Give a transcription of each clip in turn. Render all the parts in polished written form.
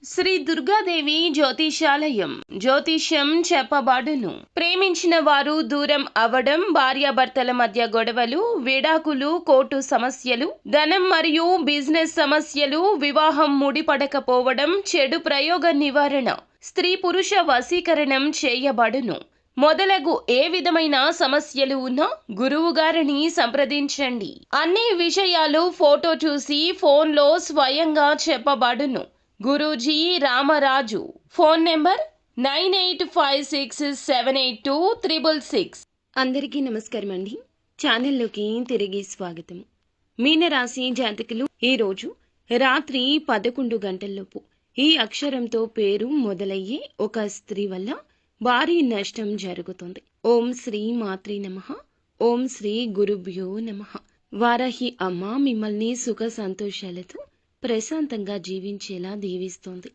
శ్రీ దుర్గాదేవి జ్యోతిషాలయం జ్యోతిష్యం చెప్పబడును. ప్రేమించిన వారు దూరం అవడం, భార్యాభర్తల మధ్య గొడవలు, విడాకులు, కోర్టు సమస్యలు, ధనం మరియు బిజినెస్ సమస్యలు, వివాహం ముడిపడకపోవడం, చెడు ప్రయోగ నివారణ, స్త్రీ పురుష వశీకరణం చేయబడును. మొదలగు ఏ విధమైన సమస్యలు ఉన్నా గురువు గారిని సంప్రదించండి. అన్ని విషయాలు ఫోటో చూసి ఫోన్లో స్వయంగా చెప్పబడును. గురూజీ రామరాజు. Phone number 9856782666. అందరికీ నమస్కారం అండి. ఛానల్లోకి తిరిగి స్వాగతం. మీనరాశి జాతకులు ఈరోజు రాత్రి 11 గంటల్లోపు ఈ అక్షరంతో పేరు మొదలయ్యే ఒక స్త్రీ వల్ల భారీ నష్టం జరుగుతుంది. ఓం శ్రీ మాత్రే నమః. ఓం శ్రీ గురుభ్యో నమః. వారాహి అమ్మ మిమ్మల్ని సుఖ సంతోషాలతో ప్రశాంతంగా జీవించేలా దీవిస్తోంది.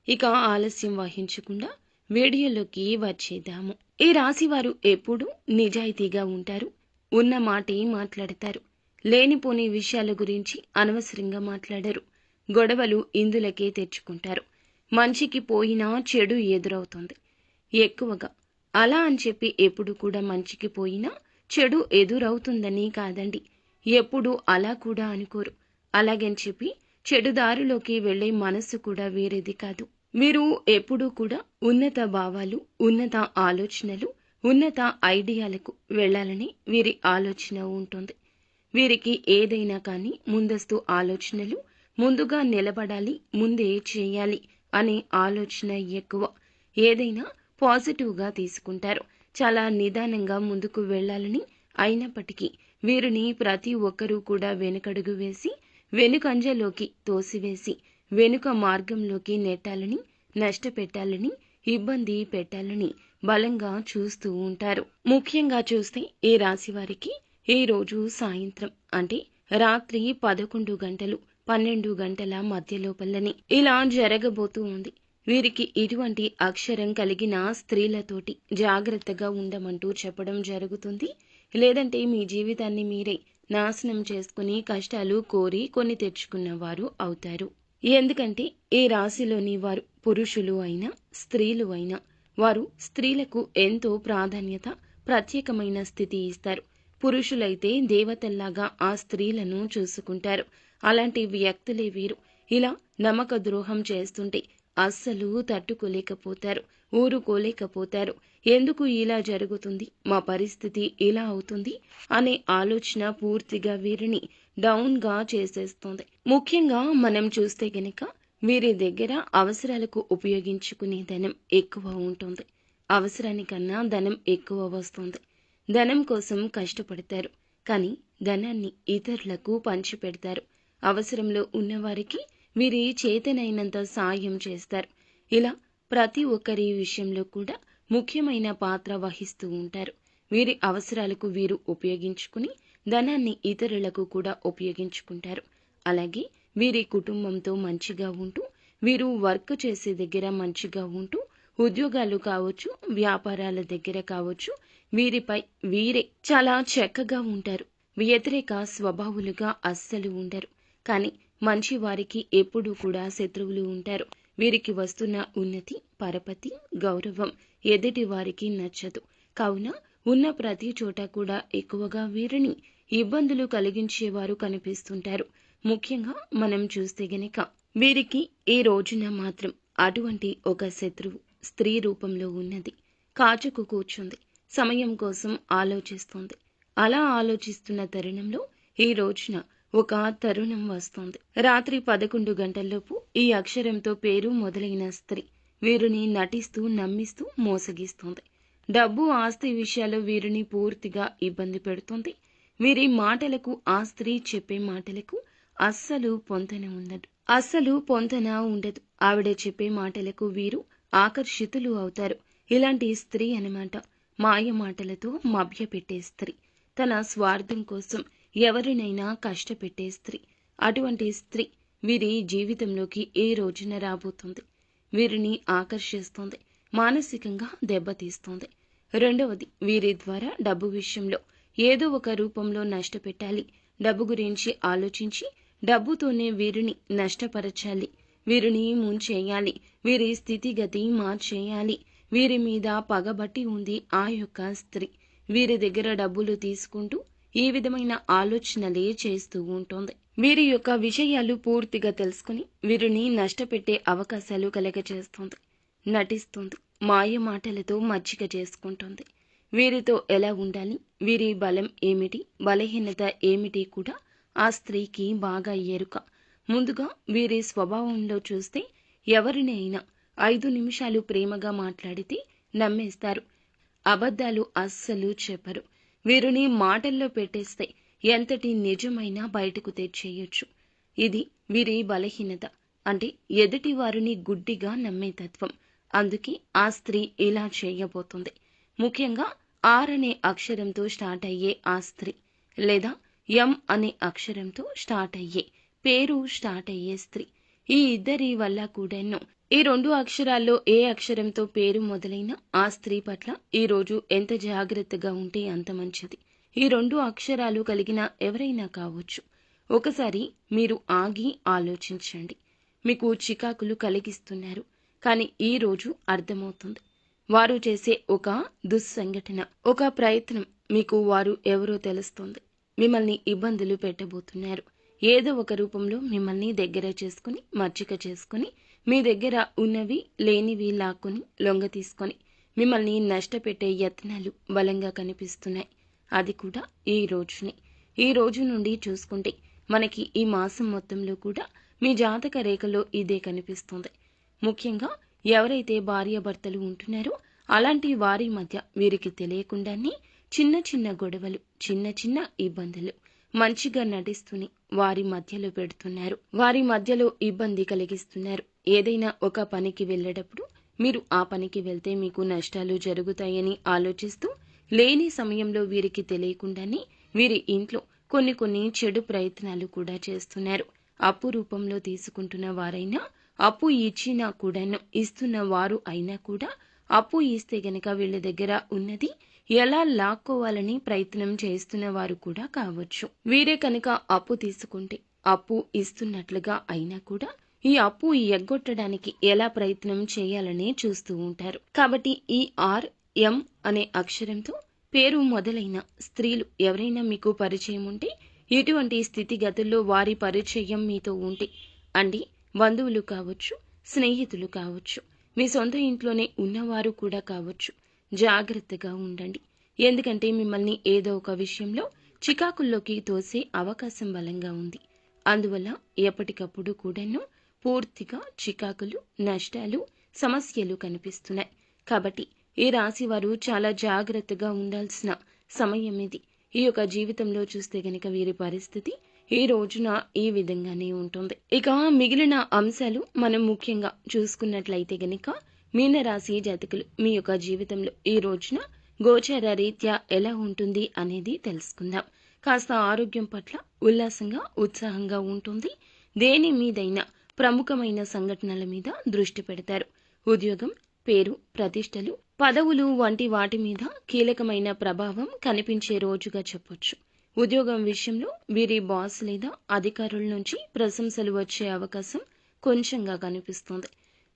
ఇక ఆలస్యం వహించకుండా వీడియోలోకి వచ్చేద్దాము. ఈ రాశి వారు ఎప్పుడూ నిజాయితీగా ఉంటారు. ఉన్న మాటే మాట్లాడతారు. లేనిపోని విషయాల గురించి అనవసరంగా మాట్లాడరు. గొడవలు ఇందులకే తెచ్చుకుంటారు. మంచికి పోయినా చెడు ఎదురవుతుంది ఎక్కువగా. అలా అని చెప్పి ఎప్పుడు కూడా మంచికి పోయినా చెడు ఎదురవుతుందని కాదండి. ఎప్పుడు అలా కూడా అనుకోరు. అలాగని చెప్పి చెడు దారిలోకి వెళ్లే మనస్సు కూడా వేరేది కాదు. వీరు ఎప్పుడూ కూడా ఉన్నత భావాలు, ఉన్నత ఆలోచనలు, ఉన్నత ఐడియాలకు వెళ్లాలని వీరి ఆలోచన ఉంటుంది. వీరికి ఏదైనా కానీ ముందస్తు ఆలోచనలు, ముందుగా నిలబడాలి, ముందే చేయాలి అనే ఆలోచన ఎక్కువ. ఏదైనా పాజిటివ్గా తీసుకుంటారు. చాలా నిదానంగా ముందుకు వెళ్లాలని, అయినప్పటికీ వీరిని ప్రతి ఒక్కరూ కూడా వెనుకడుగు వేసి వెనుకంజలోకి తోసివేసి వెనుక మార్గంలోకి నెట్టాలని, నష్టపెట్టాలని, ఇబ్బంది పెట్టాలని బలంగా చూస్తూ ఉంటారు. ముఖ్యంగా చూస్తే ఈ రాశి వారికి ఈ రోజు సాయంత్రం అంటే రాత్రి 11 గంటలు 12 గంటల మధ్య లోపలని ఇలా జరగబోతూ ఉంది. వీరికి ఇటువంటి అక్షరం కలిగిన స్త్రీలతోటి జాగ్రత్తగా ఉండమంటూ చెప్పడం జరుగుతుంది. లేదంటే మీ జీవితాన్ని మీరే నాశనం చేసుకుని కష్టాలు కోరి కొని తెచ్చుకున్నవారు అవుతారు. ఎందుకంటే ఈ రాశిలోని వారు పురుషులు అయినా స్త్రీలు అయినా వారు స్త్రీలకు ఎంతో ప్రాధాన్యత, ప్రత్యేకమైన స్థితి ఇస్తారు. పురుషులైతే దేవతల్లాగా ఆ స్త్రీలను చూసుకుంటారు. అలాంటి వ్యక్తులే వీరు. ఇలా నమ్మక ద్రోహం చేస్తుంటే అస్సలు తట్టుకోలేకపోతారు, ఊరుకోలేకపోతారు. ఎందుకు ఇలా జరుగుతుంది, మా పరిస్థితి ఇలా అవుతుంది అనే ఆలోచన పూర్తిగా వీరిని డౌన్గా చేసేస్తుంది. ముఖ్యంగా మనం చూస్తే గనక వీరి దగ్గర అవసరాలకు ఉపయోగించుకునే ధనం ఎక్కువ ఉంటుంది. అవసరానికన్నా ధనం ఎక్కువ వస్తుంది. ధనం కోసం కష్టపడతారు, కానీ ధనాన్ని ఇతరులకు పంచిపెడతారు. అవసరంలో ఉన్నవారికి వీరి చేతనైనంత సాయం చేస్తారు. ఇలా ప్రతి ఒక్కరి విషయంలో కూడా ముఖ్యమైన పాత్ర వహిస్తూ ఉంటారు. వీరి అవసరాలకు వీరు ఉపయోగించుకుని ధనాన్ని ఇతరులకు కూడా ఉపయోగించుకుంటారు. అలాగే వీరి కుటుంబంతో మంచిగా ఉంటూ, వీరు వర్క్ చేసే దగ్గర మంచిగా ఉంటూ, ఉద్యోగాలు కావచ్చు, వ్యాపారాల దగ్గర కావచ్చు, వీరిపై వీరే చాలా చక్కగా ఉంటారు. వ్యతిరేక స్వభావులుగా అస్సలు ఉండరు. కానీ మంచి వారికి ఎప్పుడూ కూడా శత్రువులు ఉంటారు. వీరికి వస్తున్న ఉన్నతి, పరపతి, గౌరవం ఎదుటి వారికి నచ్చదు. కావున ఉన్న ప్రతి చోట కూడా ఎక్కువగా వీరిని ఇబ్బందులు కలిగించేవారు కనిపిస్తుంటారు. ముఖ్యంగా మనం చూస్తే గనక వీరికి ఈ రోజున మాత్రం అటువంటి ఒక శత్రువు స్త్రీ రూపంలో ఉన్నది. కాచుకు కూర్చుంది. సమయం కోసం ఆలోచిస్తుంది. అలా ఆలోచిస్తున్న తరుణంలో ఈ రోజున ఒక తరుణం వస్తోంది. రాత్రి 11 గంటల్లోపు ఈ అక్షరంతో పేరు మొదలైన స్త్రీ వీరిని నటిస్తూ, నమ్మిస్తూ మోసగిస్తోంది. డబ్బు, ఆస్తి విషయాల్లో వీరిని పూర్తిగా ఇబ్బంది పెడుతోంది. వీరి మాటలకు, ఆ స్త్రీ చెప్పే మాటలకు అస్సలు పొంతన ఉండదు. ఆవిడ చెప్పే మాటలకు వీరు ఆకర్షితులు అవుతారు. ఇలాంటి స్త్రీ అన్నమాట. మాయ మాటలతో మభ్యపెట్టే స్త్రీ. తన స్వార్థం కోసం ఎవరినైనా కష్టపెట్టే స్త్రీ. అటువంటి స్త్రీ వీరి జీవితంలోకి ఏ రోజున రాబోతుంది. వీరిని ఆకర్షిస్తుంది, మానసికంగా దెబ్బతీస్తుంది. రెండవది, వీరి ద్వారా డబ్బు విషయంలో ఏదో ఒక రూపంలో నష్టపెట్టాలి. డబ్బు గురించి ఆలోచించి డబ్బుతోనే వీరిని నష్టపరచాలి. వీరిని ముంచేయాలి, వీరి స్థితిగతి మార్చేయాలి, వీరి మీద పగబట్టి ఉంది ఆ యొక్క స్త్రీ. వీరి దగ్గర డబ్బులు తీసుకుంటూ ఈ విధమైన ఆలోచనలే చేస్తూ ఉంటుంది. వీరి యొక్క విషయాలు పూర్తిగా తెలుసుకుని వీరిని నష్టపెట్టే అవకాశాలు కలగచేస్తుంది. నటిస్తుంది, మాయ మాటలతో మచ్చిక చేసుకుంటుంది. వీరితో ఎలా ఉండాలి, వీరి బలం ఏమిటి, బలహీనత ఏమిటి కూడా ఆ స్త్రీకి బాగా ఎరుక. ముందుగా వీరి స్వభావంలో చూస్తే ఎవరినైనా 5 నిమిషాలు ప్రేమగా మాట్లాడితే నమ్మేస్తారు. అబద్ధాలు అస్సలు చెప్పరు. వీరిని మాటల్లో పెట్టేస్తే ఎంతటి నిజమైనా బయటకు తెచ్చేయొచ్చు. ఇది వీరి బలహీనత, అంటే ఎదుటి వారిని గుడ్డిగా నమ్మే తత్వం. అందుకే ఆ స్త్రీ ఇలా చేయబోతుంది. ముఖ్యంగా ఆర్ అనే అక్షరంతో స్టార్ట్ అయ్యే ఆ స్త్రీ, లేదా ఎం అనే అక్షరంతో స్టార్ట్ అయ్యే పేరు స్టార్ట్ అయ్యే స్త్రీ, ఈ ఇద్దరి వల్ల కూడాను ఈ 2 అక్షరాల్లో ఏ అక్షరంతో పేరు మొదలైన ఆ స్త్రీ పట్ల ఈరోజు ఎంత జాగ్రత్తగా ఉంటే అంత మంచిది. ఈ 2 అక్షరాలు కలిగిన ఎవరైనా కావచ్చు. ఒకసారి మీరు ఆగి ఆలోచించండి. మీకు చికాకులు కలిగిస్తున్నారు, కానీ ఈ రోజు అర్థమవుతుంది. వారు చేసే ఒక దుస్సంఘటన, ఒక ప్రయత్నం మీకు వారు ఎవరో తెలుస్తుంది. మిమ్మల్ని ఇబ్బందులు పెట్టబోతున్నారు. ఏదో ఒక రూపంలో మిమ్మల్ని దగ్గర చేసుకుని మచ్చిక చేసుకుని మీ దగ్గర ఉన్నవి లేనివి లాక్కుని లొంగ తీసుకొని మిమ్మల్ని నష్టపెట్టే యత్నాలు బలంగా కనిపిస్తున్నాయి. అది కూడా ఈ రోజు నుండి చూసుకుంటే మనకి ఈ మాసం మొత్తంలో కూడా మీ జాతక రేఖలో ఇదే కనిపిస్తుంది. ముఖ్యంగా ఎవరైతే భార్యాభర్తలు ఉంటున్నారో అలాంటి వారి మధ్య వీరికి తెలియకుండానే చిన్న చిన్న గొడవలు, చిన్న చిన్న ఇబ్బందులు మంచిగా నటిస్తూనే వారి మధ్యలో పెడుతున్నారు. వారి మధ్యలో ఇబ్బంది కలిగిస్తున్నారు. ఏదైనా ఒక పనికి వెళ్ళేటప్పుడు మీరు ఆ పనికి వెళ్తే మీకు నష్టాలు జరుగుతాయని ఆలోచిస్తూ లేని సమయంలో వీరికి తెలియకుండానే వీరి ఇంట్లో కొన్ని చెడు ప్రయత్నాలు కూడా చేస్తున్నారు. అప్పు రూపంలో తీసుకుంటున్న వారైనా, అప్పు ఇచ్చినా కూడాను ఇస్తున్న వారు అయినా కూడా అప్పు ఇస్తే గనక వీళ్ళ దగ్గర ఉన్నది ఎలా లాక్కోవాలని ప్రయత్నం చేస్తున్న వారు కూడా కావచ్చు. వీరే కనుక అప్పు తీసుకుంటే అప్పు ఇస్తున్నట్లుగా అయినా కూడా ఈ అప్పు ఎగ్గొట్టడానికి ఎలా ప్రయత్నం చేయాలని చూస్తూ ఉంటారు. కాబట్టి ఈ ఆర్, ఎం అనే అక్షరంతో పేరు మొదలైన స్త్రీలు ఎవరైనా మీకు పరిచయం ఉంటే, ఇటువంటి స్థితిగతుల్లో వారి పరిచయం మీతో ఉంటే, అండి బంధువులు కావచ్చు, స్నేహితులు కావచ్చు, మీ సొంత ఇంట్లోనే ఉన్నవారు కూడా కావచ్చు, జాగ్రత్తగా ఉండండి. ఎందుకంటే మిమ్మల్ని ఏదో ఒక విషయంలో చికాకుల్లోకి తోసే అవకాశం బలంగా ఉంది. అందువల్ల ఎప్పటికప్పుడు కూడాను పూర్తిగా చికాకులు, నష్టాలు, సమస్యలు కనిపిస్తున్నాయి. కాబట్టి ఈ రాశి వారు చాలా జాగ్రత్తగా ఉండాల్సిన సమయం ఇది. ఈ యొక్క జీవితంలో చూస్తే గనక వీరి పరిస్థితి ఈ రోజున ఈ విధంగానే ఉంటుంది. ఇక మిగిలిన అంశాలు మనం ముఖ్యంగా చూసుకున్నట్లయితే గనక మీనరాశి జాతకులు మీ యొక్క జీవితంలో ఈ రోజున గోచార రీత్యా ఎలా ఉంటుంది అనేది తెలుసుకుందాం. కాస్త ఆరోగ్యం పట్ల ఉల్లాసంగా, ఉత్సాహంగా ఉంటుంది. దేని మీదైనా ప్రముఖమైన సంఘటనల మీద దృష్టి పెడతారు. ఉద్యోగం, పేరు, ప్రతిష్టలు, పదవులు వంటి వాటి మీద కీలకమైన ప్రభావం కనిపించే రోజుగా చెప్పొచ్చు. ఉద్యోగం విషయంలో వీరి బాస్ లేదా అధికారుల నుంచి ప్రశంసలు వచ్చే అవకాశం కొంచెంగా కనిపిస్తుంది.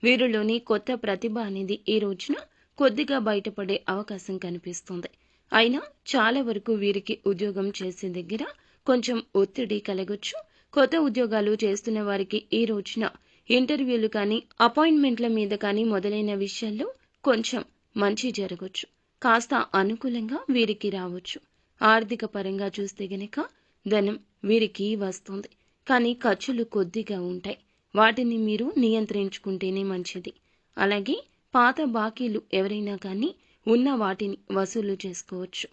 వీరిలోని కొత్త ప్రతిభ అనేది ఈ రోజున కొద్దిగా బయటపడే అవకాశం కనిపిస్తుంది. అయినా చాలా వరకు వీరికి ఉద్యోగం చేసే దగ్గర కొంచెం ఒత్తిడి కలగొచ్చు. కొత్త ఉద్యోగాలు చేస్తున్న వారికి ఈ రోజున ఇంటర్వ్యూలు కానీ, అపాయింట్మెంట్ల మీద కానీ మొదలైన విషయాల్లో కొంచెం మంచి జరగొచ్చు. కాస్త అనుకూలంగా వీరికి రావచ్చు. ఆర్థిక పరంగా చూస్తే గనక ధనం వీరికి వస్తుంది, కానీ ఖర్చులు కొద్దిగా ఉంటాయి. వాటిని మీరు నియంత్రించుకుంటేనే మంచిది. అలాగే పాత బాకీలు ఎవరైనా కానీ ఉన్న వాటిని వసూలు చేసుకోవచ్చు.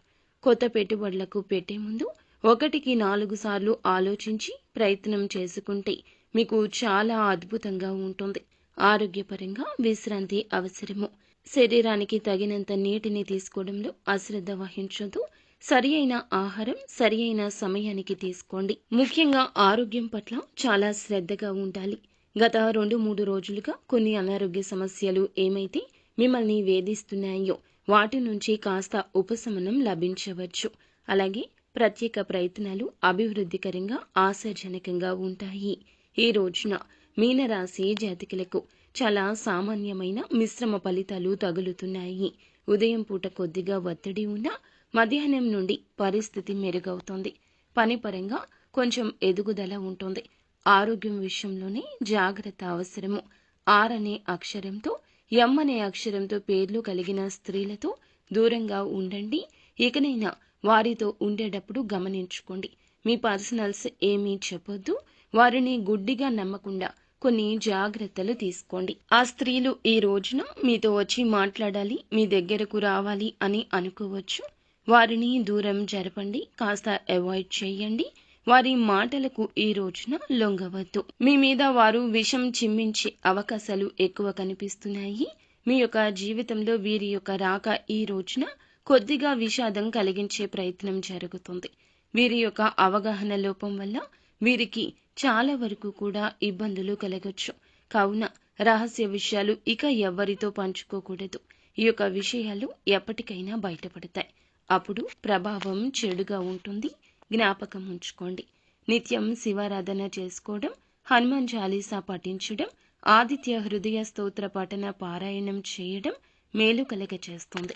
కొత్త పెట్టుబడులకు పెట్టే ముందు 1కి 4 సార్లు ఆలోచించి ప్రయత్నం చేసుకుంటే మీకు చాలా అద్భుతంగా ఉంటుంది. ఆరోగ్యపరంగా విశ్రాంతి అవసరము. శరీరానికి తగినంత నీటిని తీసుకోవడంలో అశ్రద్ధ వహించొద్దు. సరి అయిన ఆహారం సరి అయిన సమయానికి తీసుకోండి. ముఖ్యంగా ఆరోగ్యం పట్ల చాలా శ్రద్ధగా ఉండాలి. గత 2-3 రోజులుగా కొన్ని అనారోగ్య సమస్యలు ఏమైతే మిమ్మల్ని వేధిస్తున్నాయో వాటి నుంచి కాస్త ఉపశమనం లభించవచ్చు. అలాగే ప్రత్యేక ప్రయత్నాలు అభివృద్ధికరంగా, ఆశాజనకంగా ఉంటాయి. ఈ రోజున మీనరాశి జాతకులకు చాలా సామాన్యమైన మిశ్రమ ఫలితాలు తగులుతున్నాయి. ఉదయం పూట కొద్దిగా ఒత్తిడి ఉన్నా మధ్యాహ్నం నుండి పరిస్థితి మెరుగవుతోంది. పని పరంగా కొంచెం ఎదుగుదల ఉంటుంది. ఆరోగ్యం విషయంలోనే జాగ్రత్త అవసరము. ఆర్ అనే అక్షరంతో ఎం అనే అక్షరంతో పేర్లు కలిగిన స్త్రీలతో దూరంగా ఉండండి. ఇకనైనా వారితో ఉండేటప్పుడు గమనించుకోండి. మీ పర్సనల్స్ ఏమీ చెప్పొద్దు. వారిని గుడ్డిగా నమ్మకుండా కొన్ని జాగ్రత్తలు తీసుకోండి. ఆ స్త్రీలు ఈ రోజున మీతో వచ్చి మాట్లాడాలి, మీ దగ్గరకు రావాలి అని అనుకోవచ్చు. వారిని దూరం జరపండి, కాస్త అవాయిడ్ చేయండి. వారి మాటలకు ఈ రోజున లొంగవద్దు. మీ మీద వారు విషం చిమ్మించే అవకాశాలు ఎక్కువ కనిపిస్తున్నాయి. మీ యొక్క జీవితంలో వీరి యొక్క రాక ఈ రోజున కొద్దిగా విషాదం కలిగించే ప్రయత్నం జరుగుతుంది. వీరి యొక్క అవగాహన లోపం వల్ల వీరికి చాలా వరకు కూడా ఇబ్బందులు కలగొచ్చు. కావున రహస్య విషయాలు ఇక ఎవ్వరితో పంచుకోకూడదు. ఈ యొక్క విషయాలు ఎప్పటికైనా బయటపడతాయి. అప్పుడు ప్రభావం చెడుగా ఉంటుంది. జ్ఞాపకం ఉంచుకోండి. నిత్యం శివారాధన చేసుకోవడం, హనుమాన్ చాలీసా పఠించడం, ఆదిత్య హృదయ స్తోత్ర పఠన పారాయణం చేయడం మేలు కలగ చేస్తుంది.